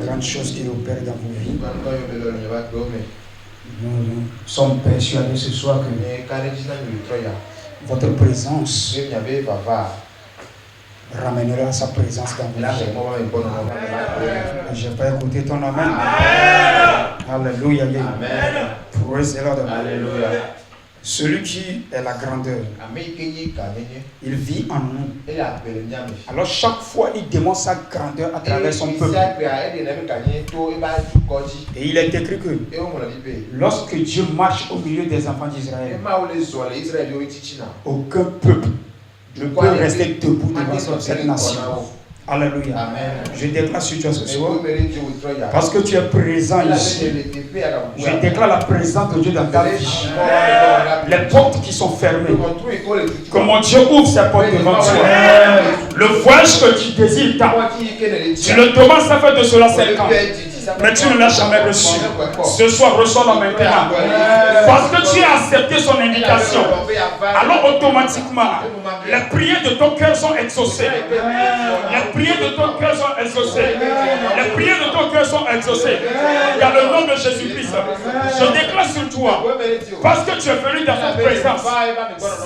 grandes choses qu'il opère dans vos vies. Nous sommes persuadés ce soir que votre présence ramènera sa présence dans vos vies. Je vais écouter ton amen. Alléluia. Praise the Lord. Alléluia. Celui qui est la grandeur, il vit en nous. Alors chaque fois, il démontre sa grandeur à travers son peuple. Et il est écrit que lorsque Dieu marche au milieu des enfants d'Israël, aucun peuple ne peut rester debout devant cette nation. Alléluia. Amen. Je déclare sur toi ce soir, parce que tu es présent ici. Je déclare la présence de Dieu dans ta vie. Les portes qui sont fermées, que mon Dieu ouvre ses portes devant toi. Le voyage que tu désires tant, tu le demandes, ça fait de cela 5 ans, mais tu ne l'as jamais reçu. Ce soir, reçois-la maintenant. Parce que tu as accepté son invitation. Alors automatiquement, les prières de ton cœur sont exaucées. Les prières de ton cœur sont exaucées. Les prières de ton cœur sont exaucées. Dans le nom de Jésus-Christ, je déclare sur toi, parce que tu es venu dans sa présence,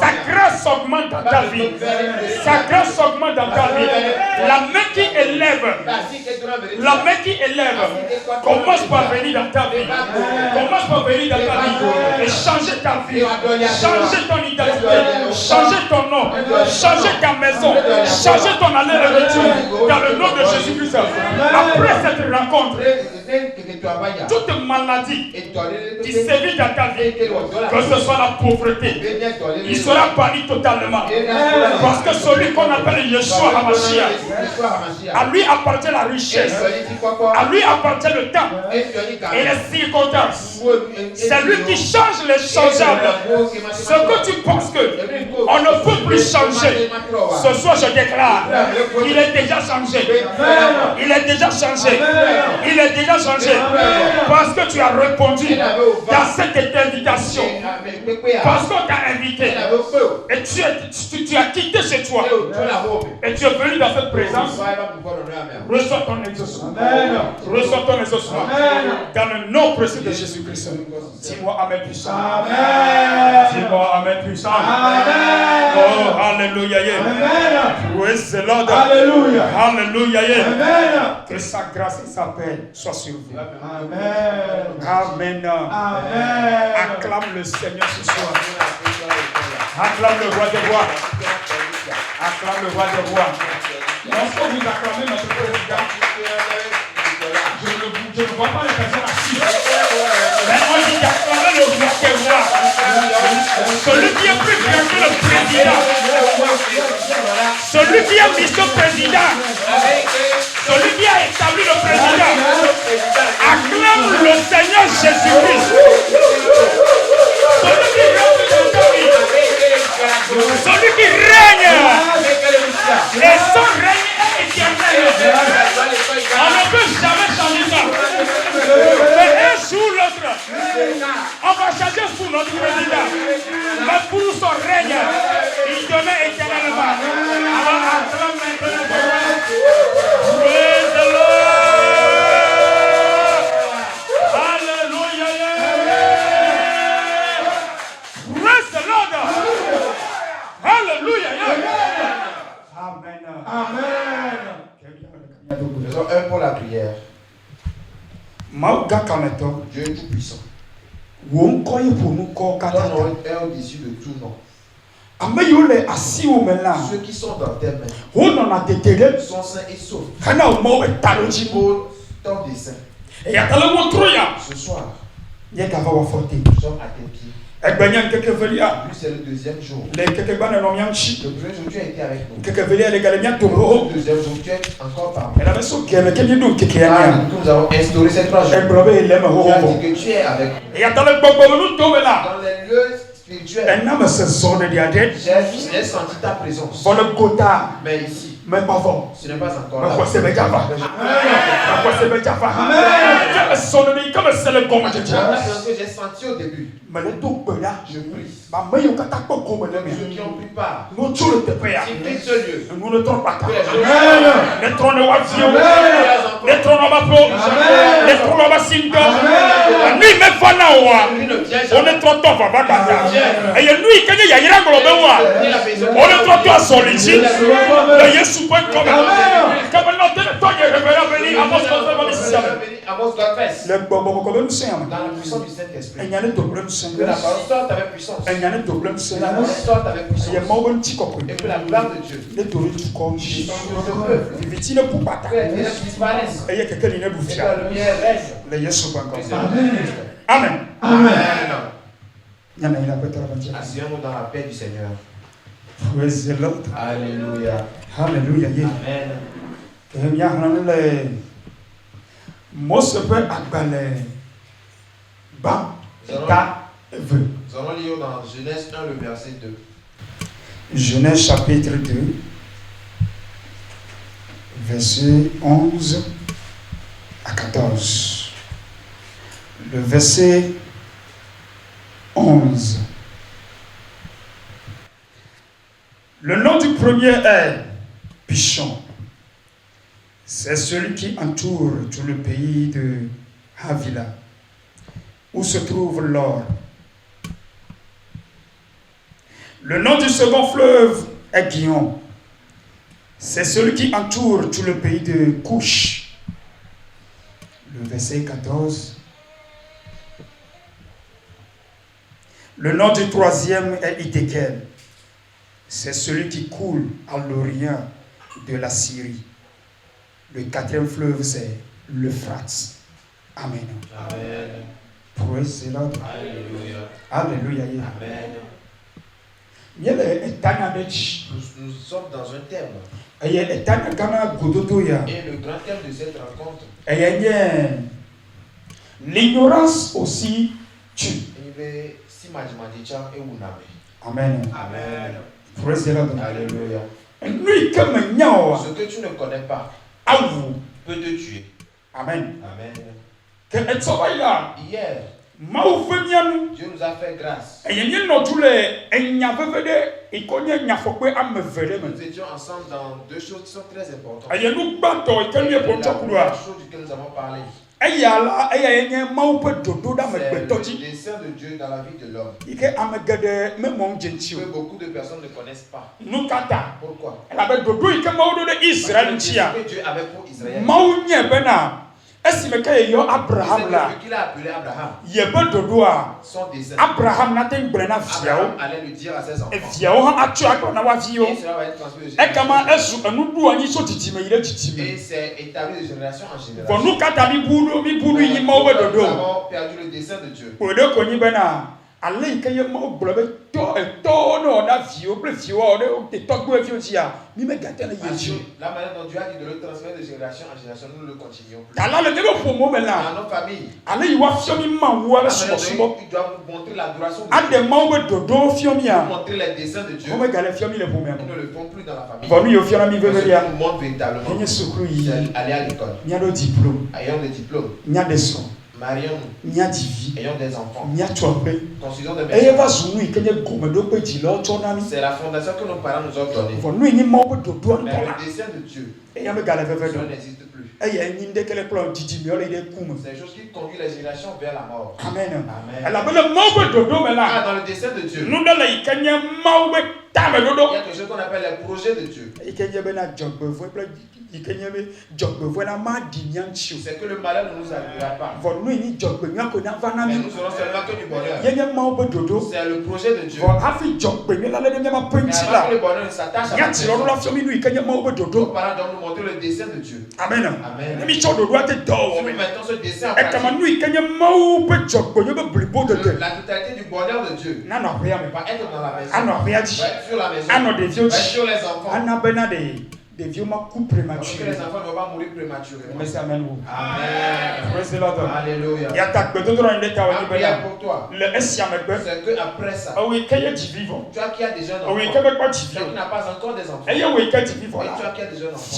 sa grâce augmente dans ta vie. Sa grâce augmente dans ta vie. La main qui élève, commence par venir dans ta vie. Commence par venir dans ta vie et changer ta vie, changer ton identité, changer ton nom, changer ta maison, changer ton aller et retour dans le nom de Jésus-Christ. Après cette rencontre, toute maladie qui sévit dans ta vie, que ce soit la pauvreté, il sera banni totalement. Parce que celui qu'on appelle Yeshua HaMashiach, à lui appartient la richesse, à lui appartient le temps et les circonstances. C'est lui qui change les changeables. Ce que tu penses qu'on ne peut plus changer, ce soir je déclare qu'il est déjà changé. Il est déjà changé. Il est déjà changé. Parce que tu as répondu dans cette invitation. Parce qu'on t'a invité. Et tu as quitté chez toi. Et tu es venu dans cette présence. Reçois ton exaucement. Reçois ton exaucement. Dans le nom précieux de Jésus-Christ. Dis-moi Amen puissant. Dis-moi Amen puissant. Oh, Alléluia. Praise the Lord. Alléluia. Alléluia. Que sa grâce et sa paix soient sur vous. Amen. Amen. Amen. Acclame le Seigneur ce soir. Acclame le roi des rois. Acclame le roi des rois. Lorsque vous acclamez notre président, je ne vois pas les personnes assises. Mais on dit d'acclamer le roi des rois. Celui qui est plus grand que le président. Celui qui a mis ce président. Celui qui a établi le président. Acclame le Seigneur Jésus-Christ. Celui qui règne dans ta vie. Celui qui règne. Et son règne est éternel. On ne peut jamais changer ça. Mais un jour l'autre, on va changer sous notre président. Mais pour son règne, il demeure éternellement. Alors acclame maintenant. Praise the Lord. Hallelujah. Praise the Lord. Hallelujah. Amen. Amen. Faisons un pour la prière. Dieu est tout puissant. Ton nom est au-dessus de tout nom. Ceux qui sont dans tes mains sont saints et saufs. Pour ton dessein. Ce soir, nous sommes à tes pieds. Lui, c'est le deuxième jour. Le premier jour, tu as été avec nous. Le deuxième jour, tu es encore parmi nous. Nous avons instauré ces 3 jours. Tu as dit que tu es avec nous. Dans les lieux spirituels, j'ai senti ta présence. Mais ici, ce n'est pas encore là. Comme c'est le gomme de Dieu. que j'ai senti au début. Je prie. Ceux qui ont pris part. Qui prient ce lieu. Nous ne trompons pas. Amen. Les trônes de Wafio. Amen. Les trônes de Wapo. Amen. Les trônes de Sinto. Amen. Lui, mais Fanawa. Lui ne vient On est jamais. trop tôt, Baba. Et lui, quand il y a un on est trop tôt à solitude. Le Yesu point comme comme notre temps est révélé à Amos Dans le bobo c'est la puissance du Saint-Esprit. il y a des problèmes Que la parole sorte avec puissance. il y a des problèmes Que la parole sorte avec puissance. il y a mon petit copain Et que la gloire de Dieu. les tours du corps Descende sur ce peuple. il vit il pour pas Que les ténèbres disparaissent. et il y a quelqu'un qui n'est Et pas que la lumière règne. le Yesu point comme Amen. amen Amen. il y en a il a peut-être la Asseyons-nous dans la paix du Seigneur. praise the Lord Alléluia. hallelujah Amen. il y a un Mose peut agbalé ba ta veut Nous allons lire dans Genèse 1, le verset 2. Genèse chapitre 2 verset 11 à 14. Le verset 11. Le nom du premier est Pichon. C'est celui qui entoure tout le pays de Havila, où se trouve l'or. Le nom du second fleuve est Guillon. C'est celui qui entoure tout le pays de Couche. Le verset 14. Le nom du troisième est Idékel. C'est celui qui coule à l'orient de la Syrie. Le quatrième fleuve, c'est l'Euphrate. Amen. Amen. Praise the Lord. Alléluia. Alléluia. Amen. Nous sommes dans un thème. Et le grand thème de cette rencontre, l'ignorance aussi tue. Amen. Amen. Praise the Lord. Alléluia. Ce que tu ne connais pas peut te tuer. Amen. Amen. Hier, Dieu nous a fait grâce. Nous étions ensemble dans deux choses qui sont très importantes. La première chose duquel nous avons parlé, c'est le dessein de Dieu dans la vie de l'homme. Que beaucoup de personnes ne connaissent pas. Pourquoi? Que Dieu avait pour Israël. Est-ce que Abraham là? Qu'il a appelé Abraham. Son dessein. Abraham allait le dire à ses enfants. Et cela va être transmis de génération. Et c'est établi de génération en génération. Nous avons perdu le dessein de Dieu. La manière dont Dieu a dit de le transmettre de génération en génération, nous ne le continuons plus. Dans nos familles, il doit vous montrer l'adoration de Dieu. Montrer les desseins de Dieu. Nous ne le font plus dans la famille. Nous montrons véritablement. Aller à l'école. Ayons des diplômes. Marions-nous. Ayons des enfants. Considérons des maisons. C'est la fondation que nos parents nous ont donnée. Mais le dessein de Dieu, cela n'existe plus. C'est une chose qui conduit les générations vers la mort. Amen. Dans le dessein de Dieu, il y a quelque chose qu'on appelle les projets de Dieu. C'est que le malheur ne nous arrivera pas. Mais nous serons seulement que du bonheur. C'est le projet de Dieu. Mais avant que le bonheur ne s'attache à la personne, nos parents doivent nous montrer le dessein de Dieu. Amen. Amen. Si nous mettons ce dessein en pratique, la totalité du bonheur de Dieu va être dans la maison, va être sur la maison, va être sur les enfants. Parce que les enfants ne vont pas mourir prématurément. Amen. Praise the Lord. Alléluia. Ma prière pour toi, c'est qu'après ça, toi qui as des jeunes enfants, toi qui n'as pas encore des enfants, et toi qui as des jeunes enfants,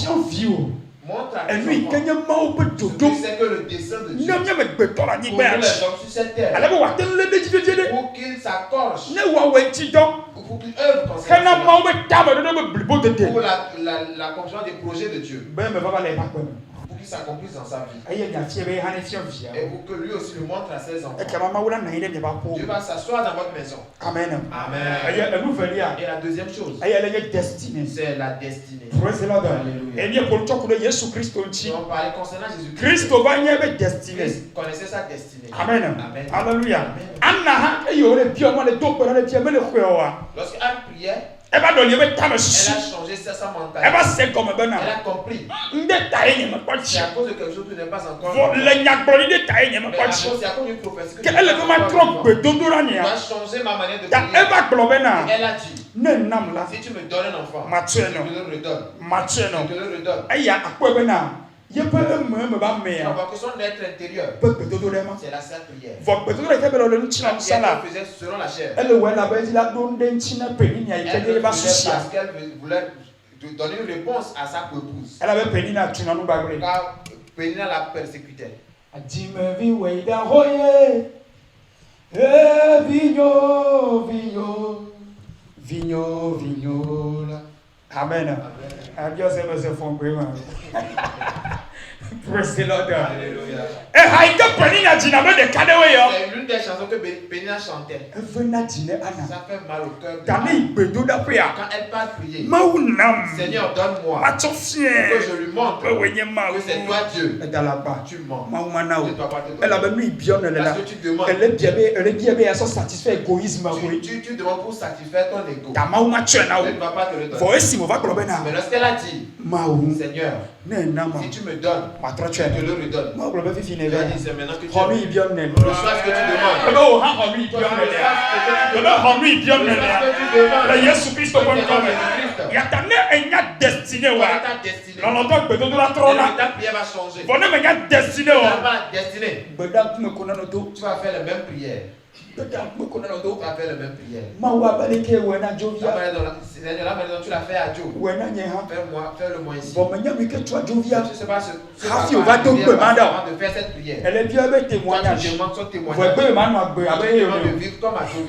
Montre à Et tes lui, enfants quand il y a mort, peut ce que c'est que le dessein de Dieu il y a me beton la pour ni nous ben. les hommes sur cette terre. Alors vous attendez le béti de Pour qu'ils s'accrochent, ne wa wenti donc. pour qu'ils œuvrent Quand concernant mort be table de me blibo de te. pour l'accomplissement des projets de Dieu, Ben me va pas les pas quoi. pour qu'ils s'accomplissent dans sa vie. Aïe ya fié be hané fié via. Et pour que lui aussi le montre à ses enfants. Et que maman wala na ile ne ba ko. Dieu va s'asseoir dans votre maison. Amen. Amen. Aïe elle nous veut Et la deuxième chose, aïe elle est destinée. c'est la destinée. Praise the Lord. Alléluia. Et bien pour toi que Jésus Christ Si on parlait concernant Jésus-Christ, Christ va y être destiné. Christ connaissait sa destinée. Amen. Amen. Alléluia. Amen. Anna ha ayo le bio mo le do ko le bio me le khoa. Lorsqu'Anne priait, E ba do le be ta me elle susu. a changé sa E mentalité. ba se comme ben Elle na. a compris. Nde ta ye me kwa C'est chi. à cause de quelque chose qui n'est pas encore. Vo le nyagboli de ta ye me Mais kwa à chi. cause, c'est à cause d'une prophétie que Que elle veut ma trop be dondora Tu nia. vas changer ma manière de Ta prier. e ba globe na. Elle a dit, Ne nam la. si tu me donnes un enfant, Mathieu, je non. te le redonne. Mathieu Je no. te le redonne. Aya akwa be na. Ye pe me ba me Tu ya. vois que son être intérieur, Pe be dondora ma. c'est la sainte prière. Vo be dondora ke be lo le nchina La msala. prière qu'elle faisait selon la chair. Elle ouais la be di la do nde nchina pe ni ya Elle ke le ba faisait susia. parce qu'elle voulait donner une réponse à sa épouse. Elle avait peni na tuna no ba gre. Car Pénina la persécutait. Adime vi weida hoye. E vigno vigno. Vigno vigno la. Amen. Adios e me se fon pe ma. Praise the Lord. Alléluia. E haika peni na dina me de kadewe yo. C'est l'une des chansons que Pénina chantait. E vena dine ana. Ça fait mal au cœur de Dani gbedo da pe ya. Quand elle part prier, Ma unam. Seigneur, donne-moi Ma to que fien. je lui montre Pe wenye ma. que c'est toi Dieu. E dala ba. Tu mens. Ma umana Je o. ne dois pas te Elle donner. avait mis bien elle là. Parce que tu demandes. Elle est bien sans satisfaire égoïsme. Tu demandes pour satisfaire ton ego. Ta ma uma tchena Je ne dois pas te le donner. Voici si mo va globe na. Mais lorsqu'elle a dit, Ma ou. Seigneur, Ne na ma. si tu me donnes, Ma trop je tchena. te le redonne. Ma globe fi fine Tu as ve. dit, c'est maintenant que tu Homi bien ne. reçois ce que tu demandes. Ebe o ha homi bien ne. Ebe homi bien ne. Reçois ce que tu demandes. La Yesu Kristo kon Seigneur come. Jésus-Christ. Ya ta ne enya destiné wa. Voilà ta destinée. Lolo to gbe do la Et trona. ta prière va changer. Bo ne me nya destiné Tu n'as wa. pas la destinée. Gbe da me ko na no do. Tu vas faire la même prière. Gbe da me ko na no Tu do. vas faire la même prière. Ma wa ba le ke we na Tu vas jovia. faire dans la Seigneur, là maintenant tu l'as fait à Dieu. We na nye ha. Fais-le-moi ici. Bo me nya mi ke twa jovia. Je ne sais pas ce Rafi, on va donc demander. avant de faire cette prière. Elle est bien avec Toi, témoignage. tu demandes son Vous témoignage. pouvez maintenant Tu demandes de vivre comme à Job.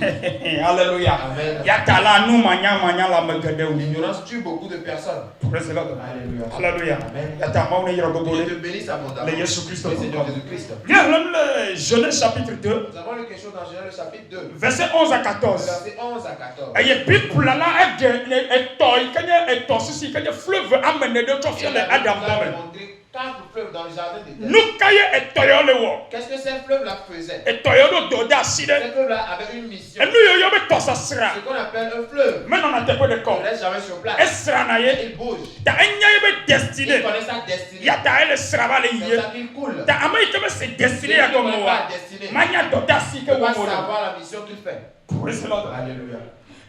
Alléluia. Amen. Yatala nous manya la megade ou. L'ignorance tue beaucoup de personnes. Praise the Lord. Alléluia. Alléluia. Amen. Yata maune yoro Dieu gogole. te bénisse abondamment. Le Jésus Christ. Le Seigneur Jésus-Christ. Bien, le Genèse chapitre 2, Nous avons lu quelque chose dans Genèse chapitre 2, verset 11 à 14. verset 11 à 14. Et il Bible là est toy, quand est tossé, quand est fleuve amené de toi faire Et les la Bible Adam nous a Bomen. montré quatre fleuves dans le jardin d'Éden. Nous caillé est toyo le wo. Qu'est-ce que ces fleuves-là faisaient? Et toyo do doda side. Ces fleuves-là avaient une mission. Et nous yo yo be tossa sra. Ce qu'on appelle un fleuve. Mais on a te de On corps. ne reste jamais sur place. Esra na ye. Il bouge. Ta enya ye be Il destiné. connaît sa destinée. Ya ta ele sraba le C'est ye. ça qu'il coule. Ta amai keme se destiné ya Il ne comme connaît moi. pas la destinée. Manya doda si Il ke ne peut wo pas mo. savoir la mission qu'il fait. Praise the Lord. Alléluia.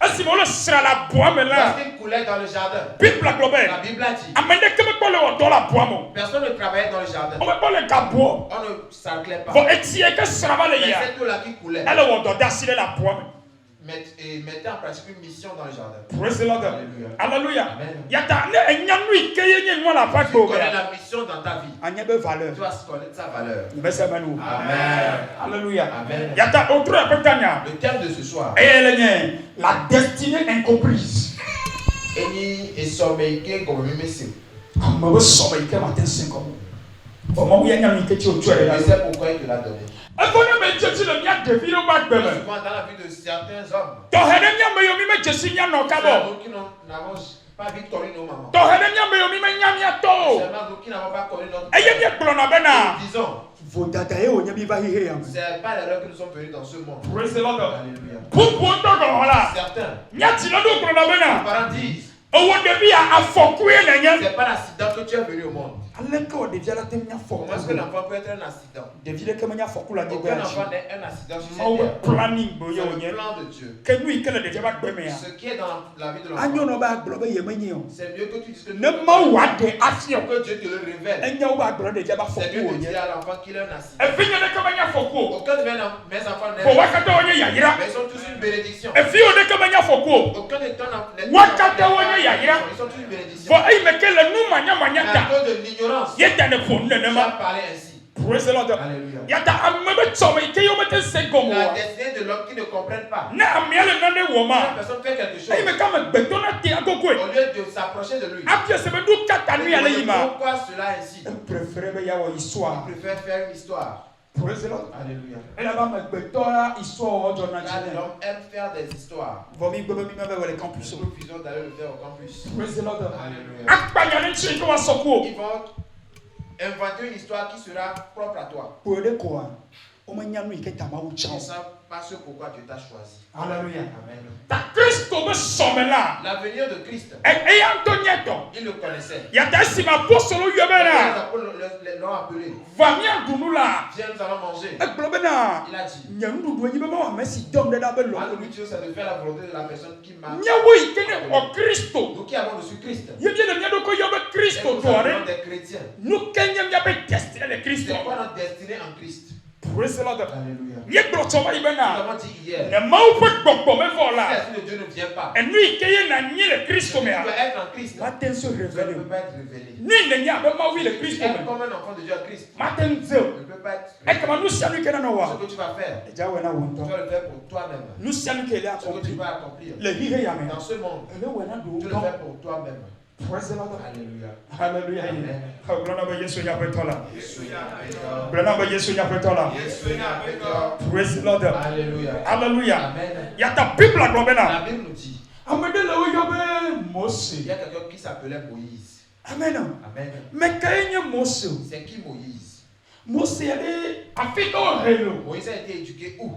Esi mo le sra la bois me là. Parce qu'il coulait dans le jardin. Bible la globale. La Bible a dit. Amende keme ko le wo do la bois mo. Personne ne travaillait dans le jardin. On me pas le gabo. On ne s'enclait pas. Bon etie ke sraba le Mais ya. cette eau-là qui coulait Elle wo doda si la bois me. mettait en pratique une mission dans le jardin. Praise the Lord. Alléluia. Alléluia. Amen. Yata ne enyanu ikeye nye moi la pa Tu go. connais la mission dans ta vie. Anya be valeur. Tu dois connaître sa valeur. Mbese manu. Amen. Alléluia. Amen. Yata autre apetanya. Le thème de ce soir. Elle est la destinée incomprise. Eni esomeke comme mimesi. Amma we so ba ike matin sin comme. Bon moi y a nyami ke ti o tu Je là. sais pourquoi il te l'a donné. Efone me tete le mia David o ba gbeme. Souvent dans la vie de certains hommes, To hene mia me yo mi me jesi nya no ka bo. nous qui n'avons pas victorieux nos mamans. To hene mia me yo mi me nya mia to. Seulement nous qui n'avons pas connu notre Eye mi gblo na bena. Nous disons, Vodada ye o nya bi ba hihe am. c'est pas l'erreur que nous sommes venus dans ce monde. Praise the Lord. Alléluia. Pupu ndo go la. Certains, Mia ti no do gblo na les bena. parents disent, Owo David a afoku ye na nya. c'est pas l'accident que tu es venu au monde. Aleka o David la tem nya foku. Comment est-ce que l'enfant peut être un accident? David ke nya foku la ni Aucun gbe. enfant n'est un accident sur cette Mawe terre. planning bo ye C'est o le nya. plan de Dieu. Ke nu ike le David ba gbeme ya. Ce qui est dans la vie de Anyo l'enfant, no ba gblo be ye menyi o. c'est mieux que tu dises que Ne ma wa de afio. que Dieu te le révèle. Enya o ba gblo de ba C'est foku mieux o de dire nya. à l'enfant qu'il est un accident. E finya de ke nya foku. Aucun de mes enfants Bo n'est wakata o nya ya yira. mais ils sont tous une bénédiction. E fiyo de ke nya foku. Aucun de ton Wakata o nya ya yira. ils sont tous une bénédiction. Bo ai me ke le nu manya Mais à ta. cause de l'ignorance ignorance. Tu Tu as parlé ainsi. Praise the Lord. Alléluia. La destinée de l'homme qui ne comprennent pas. na amiale nane wo La ma personne fait quelque chose. ayi me kama gbeto na te agogo Au lieu de s'approcher de lui. apia se be du kata nu ale yima Pourquoi cela ainsi? préféré be ya wo histoire. Il préfère faire une histoire. Praise the Lord. Alléluia. Ela ba me gbeto la histoire ojo na Car chine l'homme aime faire des histoires. vomi gbe mi me be le campus. Nous refusons d'aller le faire au campus. Praise the Lord. Alléluia. Akpanya ne chi ko wa soko Ils vont inventer une histoire qui sera propre à toi. pour de ko o ma nyanu iketa ma Ils ucha ne savent pas ce pourquoi Dieu t'a choisi. Alléluia. Amen. Ta Kristo be somela L'avenir de Christ, e Antonieto il le connaissait. ya ta si ma apostolo Les yobera apôtres l'ont appelé. vamia dunula Viens, nous allons manger. e globena Il a dit. nyandu do yibe ma merci dom de da be lo Ma nourriture, c'est de faire la volonté de la personne qui m'a. nyawo ikene o Kristo Nous qui avons reçu Christ. ye bien le nyado ko yobe Et Kristo nous to sommes are des chrétiens. nous kenyam ya be destiné de Kristo C'est quoi notre destinée en Christ? praise the Lord. Alléluia. Ye bro to ma Nous ibena avons dit hier. ne mau pe gbogbo me Si vola l'Esprit de Dieu ne vient pas, enu ikeye na nyi le Kristo tu me dois a être en Christ. maten so Tu ne révélé peux pas être révélé. ni ne nya be ma wi le Tu Kristo es me comme un enfant de Dieu en Christ. maten Tu zeo ne peux pas être e kama révélé. nous sianu kena no wa Ce que tu vas faire, e ja we na tu wonto vas le faire pour toi-même. nous sianu ke le Ce que tu accompli vas accomplir le hihe ya me dans ce monde, ele we na do tu le fais pour toi-même. praise the Lord. Alléluia. Hallelujah. Amen. Glona ba Yesu nya petola. Alléluia. Glona ba Yesu nya petola. Praise the Lord. Alléluia. Hallelujah. Amen. Ya ta Bible La globena. Bible nous dit, Amede le wo yobe Mose. il y a quelqu'un qui s'appelait Moïse. Amen. Amen. Mais kayenye Mose. C'est qui Moïse? Mose yale afika o relo. Moïse a été éduqué où?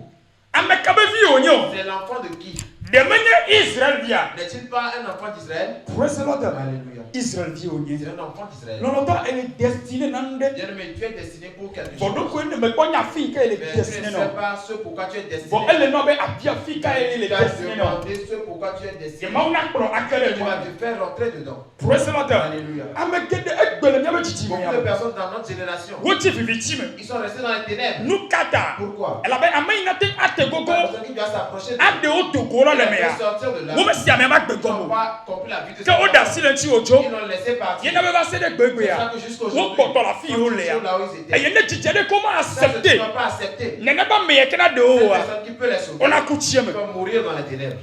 Ameka be vi onyo. C'est l'enfant de qui? De menye Israël via. N'est-il pas un enfant d'Israël? Praise the Lord. Alléluia. Israël vi onye. C'est un enfant d'Israël. Non non ta elle est destinée nande. Bien-aimé, tu es destiné pour quelque Bodo chose. ko ne me konya fi ka elle Mais est tu ne destinée sais non. pas ce pourquoi tu es destiné. Bon elle no be apia fi ka elle est Tu as destinée non. demandé ce pourquoi tu es Je destiné. mauna pro akere Tu mo. vas te faire rentrer dedans. Praise the Lord. Alléluia. Amekede egbele nya be titi me Beaucoup de ya. personnes dans notre génération, Woti victime. ils sont restés dans les ténèbres. Nu kata. Pourquoi? Elle avait amena te ate gogo. La personne qui doit s'approcher de Ade o to goro le me Ils ya. veulent sortir de là. Wo me si ame ma gbe Ils n'ont gomo. pas compris la vie de Ke o da si le ti ojo. Ils l'ont laissé partir. Ye na be ba se de gbegbe C'est ça ya. que jusqu'au Wo jour poto la fi o le ya. là où ils étaient. E ye ne titi de comment Ça, tu ne accepter. vas pas accepter. Ne ne ba me ye kena de Cette o wa. personne qui peut les sauver. On a kutie Ils me. vont mourir dans les ténèbres.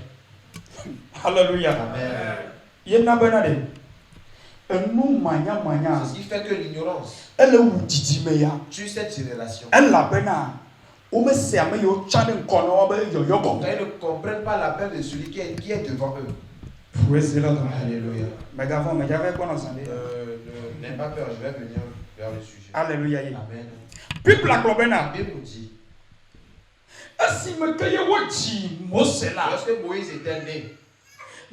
Hallelujah. Amen. Ye na be na de. Enu manya manya. C'est ce qui fait que l'ignorance Elle wu titi me ya. tue cette génération. Elle la be na. O me se ame yo chane nkono be yo yo Quand go. ils ne comprennent pas l'appel de celui qui est devant eux. Praise the Lord. Alléluia. Mais avant, mais j'avais quoi dans ça? N'aie pas peur, je vais venir vers le sujet. Alléluia. Amen. Bible la La globena. Bible nous dit, Asi me keye woji Mose la. lorsque Moïse était né,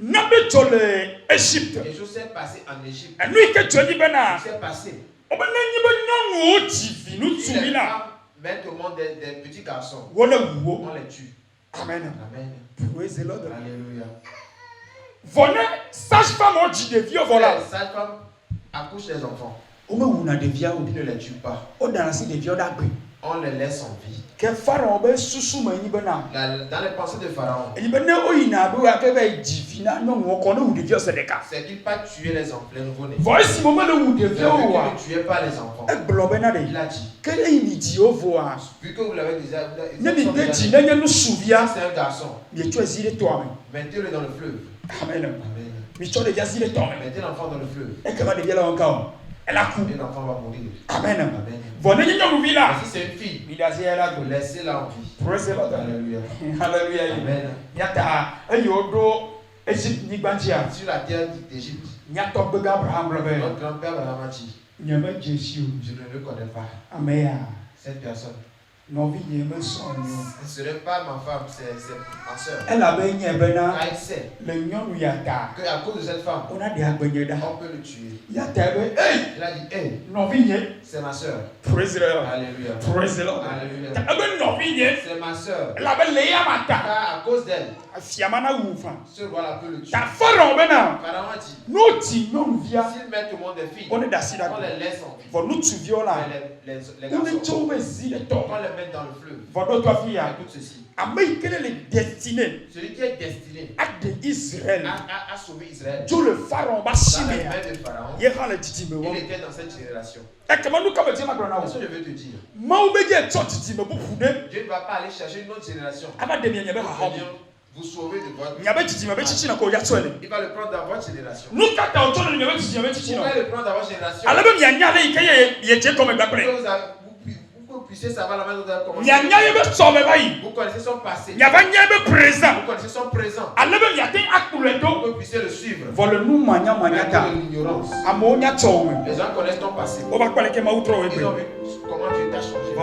Nabe jole Égypte. quelque chose s'est passé en Égypte. Enu ike joli bena. Ce qui s'est passé. Oba na nyi be nyɔnu o jivi nu Les tumi na. femmes mettent au monde des petits garçons. Wole wuwo. On les tue. Amen. Amen. Praise the Lord. Alléluia. Vone sage-femme o ji devi o vola. Les sages-femmes accouchent les enfants. O me wuna devia o. Ils ne les tuent pas. O dana si devi o da gbe. On les laisse en vie. Ke Pharaon be susu me nyi bena. Dans les pensées de Pharaon, Enyi be ne o yina do ake be jivi na nyɔnu o ko ne wu devi o se deka. c'est qu'il pas tuer les enfants, les nouveau-nés. Vo esi mo me le wu devi o Il wa. ne tuait pas les enfants. E gblɔ bena Il de. a dit, Ke eyi mi di o voa. vu que vous l'avez déjà, Ne mi de dzi ne nye nu suvia. c'est un garçon, Mi tsɔ ezi de toa me. mettez-le dans le fleuve. Amen. Amen. Mi tsɔ ɖevia zi de tɔ me. Mettez l'enfant dans le fleuve. Ekema ɖevia le wɔn ka o. Elle a ku. Et l'enfant va mourir. Amen. Amen. Vɔ ne nye nyɔnuvi la. Mais si c'est une fille, Mi da zi la go. laissez-la en vie. Praise the Lord. Alléluia. Hallelujah. Amen. Nyata eyi o do Egypte nyigba dzia. Sur la terre d'Égypte, Nyatɔ gbega Abraham gblɔ be. notre grand-père Abraham a dit, Nye me dze si o. je ne le connais pas. Ame ya. Cette personne. Nɔvi nye me sɔn ni o. Ce n'est pas ma femme, c'est ma soeur. Elabe nye bena Car il sait le nyɔnu ya ta. qu'à cause de cette femme, Ona de agbenye da. on peut le tuer. Ya ta be ei Il a dit, hé, nɔvi nye. c'est ma soeur. Praise the Lord. Alléluia. Praise the Lord. Alléluia. Ebe nɔvi nye. C'est ma soeur. Elabe le ya ma ta. Car à cause d'elle, Afiama na wu fa. ce roi-là peut le tuer. Ta Pharaon bena. Pharaon a dit, N'o ti nyɔnuvia. s'ils mettent au monde des filles, On est da si da on ko. les laisse en vie. Vɔ nutsuviwo la. Mais les On est garçons, tso be zi de tɔ. on les mettre dans le fleuve. Votre toi fille. Écoute ceci. Quelle est le destiné? Celui qui est destiné Israël. à sauver Israël. Tout le pharaon va Dans la chimer. main de Pharaon, Il il était dans cette génération. comment nous comme dire maintenant? Qu'est-ce que je veux te dire? Dieu Dieu ne va pas aller chercher une autre génération. ne Vous sauver de votre. il va le prendre dans votre génération. nous Vous pouvez le prendre dans votre génération. Vous puissiez savoir la manière dont vous avez commencé. Vous connaissez son passé. Vous connaissez son présent. Vous puissiez le suivre. Malgré l'ignorance. Les gens connaissent ton passé. Ils ont vu comment tu t'as changé.